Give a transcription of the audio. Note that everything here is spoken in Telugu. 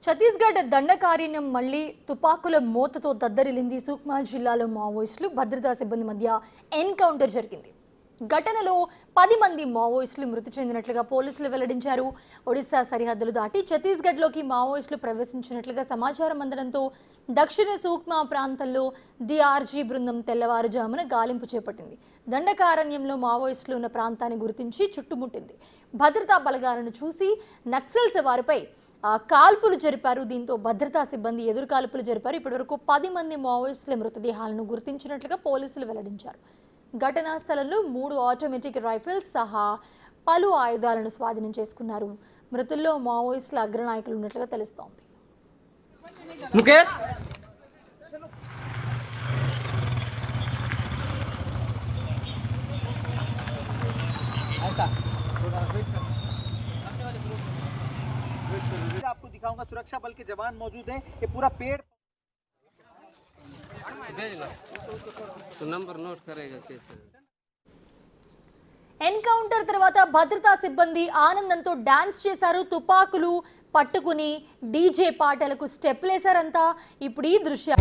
ఛత్తీస్గఢ్ దండకారణ్యం మళ్లీ తుపాకుల మోతతో దద్దరిల్లింది. సుక్మా జిల్లాలో మావోయిస్టులు భద్రతా సిబ్బంది మధ్య ఎన్కౌంటర్ జరిగింది. ఘటనలో 10 మంది మావోయిస్టులు మృతి చెందినట్లుగా పోలీసులు వెల్లడించారు. ఒడిశా సరిహద్దులు దాటి ఛత్తీస్గఢ్లోకి మావోయిస్టులు ప్రవేశించినట్లుగా సమాచారం అందడంతో దక్షిణ సుక్మా ప్రాంతంలో డిఆర్జీ బృందం తెల్లవారుజామున గాలింపు చేపట్టింది. దండకారణ్యంలో మావోయిస్టులు ఉన్న ప్రాంతాన్ని గుర్తించి చుట్టుముట్టింది. భద్రతా బలగాలను చూసి నక్సల్స్ వారిపై కాల్పులు జరిపారు. దీంతో భద్రతా సిబ్బంది ఎదురు కాల్పులు జరిపారు. ఇప్పటివరకు 10 మంది మావోయిస్టుల మృతదేహాలను గుర్తించినట్లుగా పోలీసులు వెల్లడించారు. ఘటనా స్థలంలో 3 ఆటోమేటిక్ రైఫిల్స్ సహా పలు ఆయుధాలను స్వాధీనం చేసుకున్నారు. మృతుల్లో మావోయిస్టుల అగ్రనాయకులు ఉన్నట్లుగా తెలుస్తోంది. आपको दिखाऊंगा, सुरक्षा बल के जवान मौजूद हैं। ये पूरा पेड़ भेजना तो नंबर नोट करेगा कैसे। ఎన్కౌంటర్ తర్వాత భద్రతా సిబ్బంది ఆనందంతో డాన్స్ చేశారు. తుపాకులు పట్టుకుని డీజే పాటలకు స్టెప్లేశారంతా. ఇప్పుడు ఈ దృశ్యం